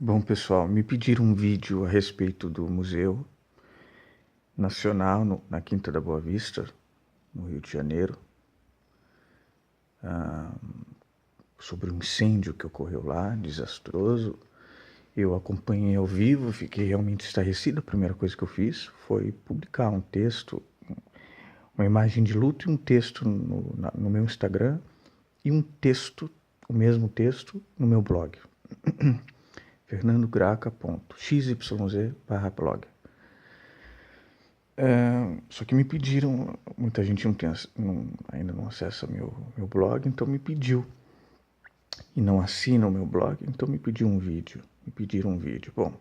Bom, pessoal, me pediram um vídeo a respeito do Museu Nacional na Quinta da Boa Vista, no Rio de Janeiro, sobre um incêndio que ocorreu lá, desastroso. Eu acompanhei ao vivo, fiquei realmente estarrecido. A primeira coisa que eu fiz foi publicar um texto, uma imagem de luto e um texto no meu Instagram e um texto, o mesmo texto, no meu blog, fernandograca.xyz/blog. Só que me pediram, muita gente ainda não acessa meu blog, então me pediu, e não assina o meu blog, então me pediram um vídeo. Bom,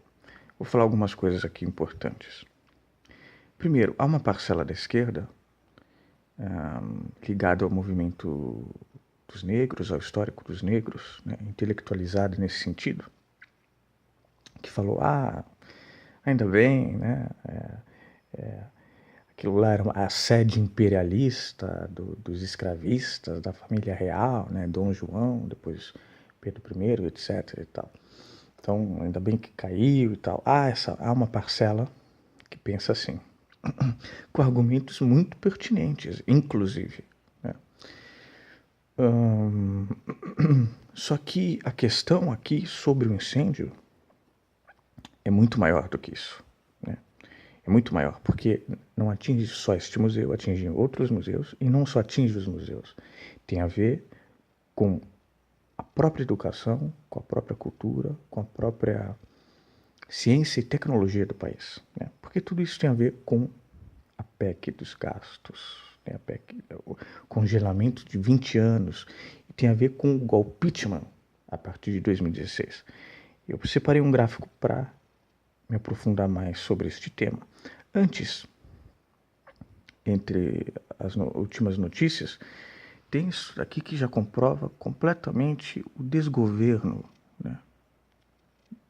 vou falar algumas coisas aqui importantes. Primeiro, há uma parcela da esquerda ligada ao movimento dos negros, ao histórico dos negros, né, intelectualizada nesse sentido, que falou, ainda bem, né, aquilo lá era a sede imperialista dos escravistas, da família real, né? Dom João, depois Pedro I, etc. e tal. Então, ainda bem que caiu e tal. Há uma parcela que pensa assim, com argumentos muito pertinentes, inclusive. Né? Só que a questão aqui sobre o incêndio é muito maior do que isso. Né? É muito maior, porque não atinge só este museu, atinge outros museus, e não só atinge os museus. Tem a ver com a própria educação, com a própria cultura, com a própria ciência e tecnologia do país. Né? Porque tudo isso tem a ver com a PEC dos gastos, né? A PEC, o congelamento de 20 anos, e tem a ver com o golpeachment a partir de 2016. Eu separei um gráfico para me aprofundar mais sobre este tema. Antes, entre as últimas notícias, tem isso aqui que já comprova completamente o desgoverno, né,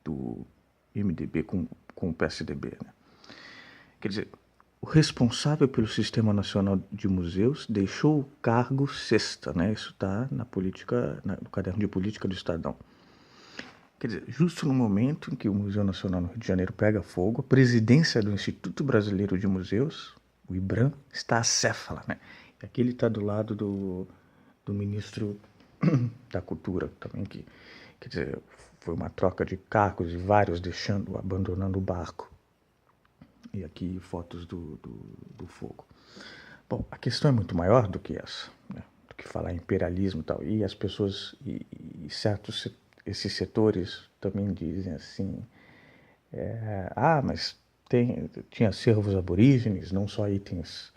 do MDB com o PSDB. Né? Quer dizer, o responsável pelo Sistema Nacional de Museus deixou o cargo sexta, né? Isso está na política, no caderno de política do Estadão. Quer dizer, justo no momento em que o Museu Nacional no Rio de Janeiro pega fogo, a presidência do Instituto Brasileiro de Museus, o IBRAM, está acéfala, né? E aqui ele está do lado do ministro da Cultura também, que, quer dizer, foi uma troca de cargos e vários abandonando o barco. E aqui fotos do fogo. Bom, a questão é muito maior do que essa, né? Do que falar em imperialismo e tal. E as pessoas, esses setores também dizem assim, mas tinha acervos aborígenes, não só itens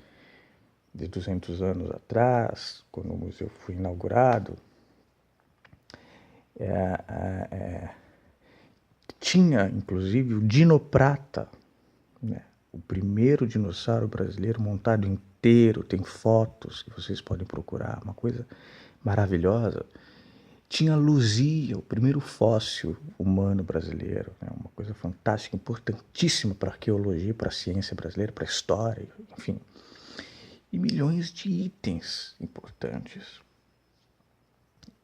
de 200 anos atrás, quando o museu foi inaugurado. Tinha, inclusive, o Dinoprata, né? O primeiro dinossauro brasileiro montado inteiro, tem fotos que vocês podem procurar, uma coisa maravilhosa. Tinha Luzia, o primeiro fóssil humano brasileiro, né? Uma coisa fantástica, importantíssima para a arqueologia, para a ciência brasileira, para a história, enfim. E milhões de itens importantes.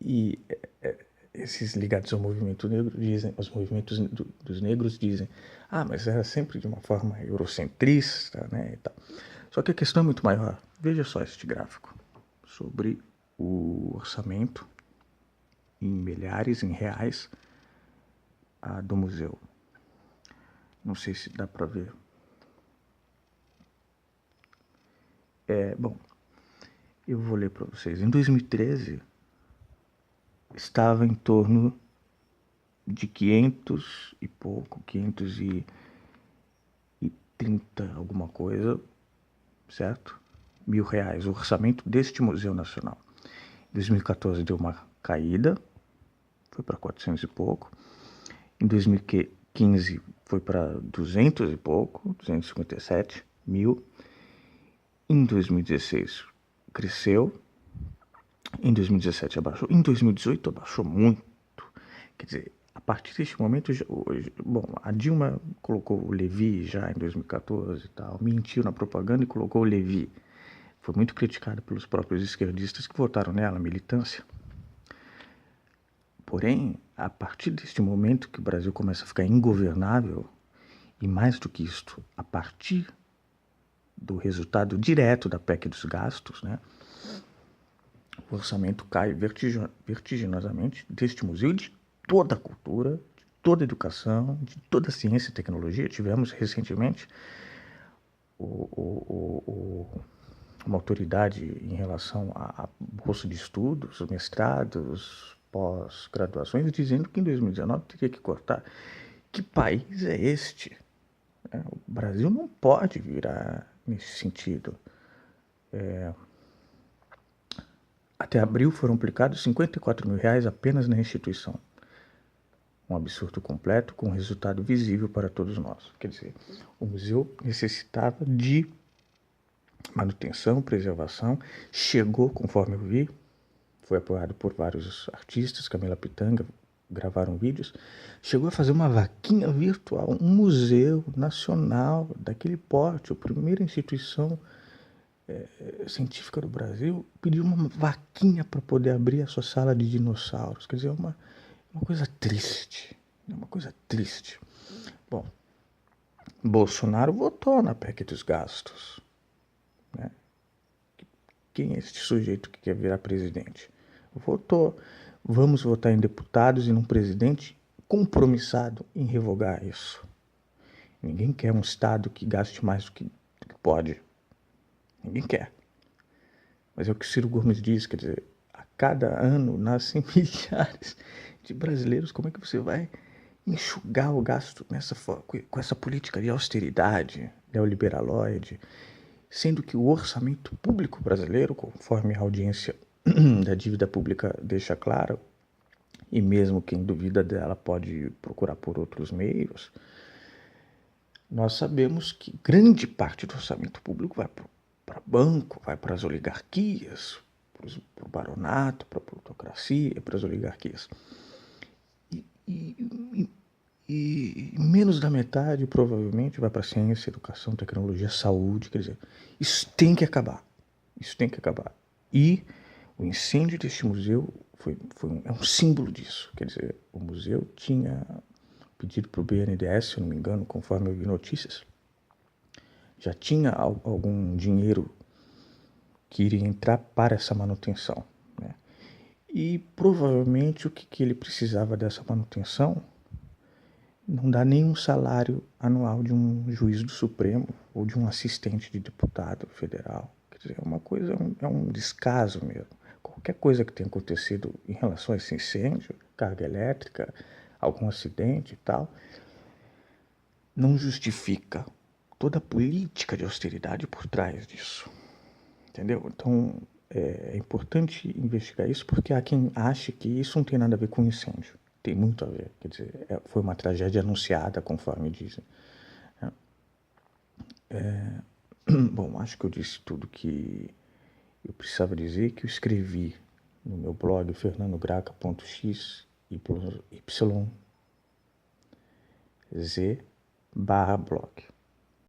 E esses ligados ao movimento negro dizem, os movimentos dos negros dizem, mas era sempre de uma forma eurocentrista, né, e tal. Só que a questão é muito maior. Veja só este gráfico sobre o orçamento em milhares, em reais, do museu. Não sei se dá para ver. Bom, eu vou ler para vocês. Em 2013, estava em torno de 500 e pouco, 530 alguma coisa, certo? R$ 1.000, o orçamento deste Museu Nacional. Em 2014 deu uma caída, foi para 400 e pouco. Em 2015 foi para 200 e pouco, 257 mil. Em 2016 cresceu. Em 2017 abaixou. Em 2018 abaixou muito. Quer dizer, a partir deste momento, bom, a Dilma colocou o Levi já em 2014 e tal, mentiu na propaganda e colocou o Levi. Foi muito criticado pelos próprios esquerdistas que votaram nela, militância. Porém, a partir deste momento que o Brasil começa a ficar ingovernável, e mais do que isto, a partir do resultado direto da PEC dos gastos, né, o orçamento cai vertiginosamente deste museu, de toda a cultura, de toda a educação, de toda a ciência e tecnologia. Tivemos recentemente uma autoridade em relação a bolsa de estudos, mestrados, pós-graduações, dizendo que em 2019 teria que cortar. Que país é este? O Brasil não pode virar nesse sentido. Até abril foram aplicados R$ 54 mil apenas na instituição. Um absurdo completo, com resultado visível para todos nós. Quer dizer, o museu necessitava de manutenção, preservação, chegou, conforme eu vi, foi apoiado por vários artistas, Camila Pitanga, gravaram vídeos, chegou a fazer uma vaquinha virtual, um museu nacional daquele porte, a primeira instituição científica do Brasil, pediu uma vaquinha para poder abrir a sua sala de dinossauros. Quer dizer, uma coisa triste, uma coisa triste. Bom, Bolsonaro votou na PEC dos gastos, né? Quem é este sujeito que quer virar presidente? Votou. Vamos votar em deputados e num presidente compromissado em revogar isso. Ninguém quer um Estado que gaste mais do que pode. Ninguém quer. Mas é o que Ciro Gomes diz, quer dizer, a cada ano nascem milhares de brasileiros. Como é que você vai enxugar o gasto com essa política de austeridade neoliberaloide, sendo que o orçamento público brasileiro, conforme a audiência da dívida pública deixa claro, e mesmo quem duvida dela pode procurar por outros meios, nós sabemos que grande parte do orçamento público vai para banco, vai para as oligarquias, para o baronato, para a plutocracia, para as oligarquias. E menos da metade, provavelmente, vai para ciência, educação, tecnologia, saúde. Quer dizer, isso tem que acabar. Isso tem que acabar. E o incêndio deste museu é um símbolo disso. Quer dizer, o museu tinha pedido para o BNDES, se eu não me engano, conforme eu vi notícias, já tinha algum dinheiro que iria entrar para essa manutenção, né? E provavelmente o que ele precisava dessa manutenção não dá nem um salário anual de um juiz do Supremo ou de um assistente de deputado federal. Quer dizer, é uma coisa, é um descaso mesmo. Qualquer coisa que tenha acontecido em relação a esse incêndio, carga elétrica, algum acidente e tal, não justifica toda a política de austeridade por trás disso. Entendeu? Então, é importante investigar isso, porque há quem ache que isso não tem nada a ver com incêndio. Tem muito a ver. Quer dizer, foi uma tragédia anunciada, conforme dizem. Bom, acho que eu disse tudo que eu precisava dizer, que eu escrevi no meu blog fernandograca.xyz/blog.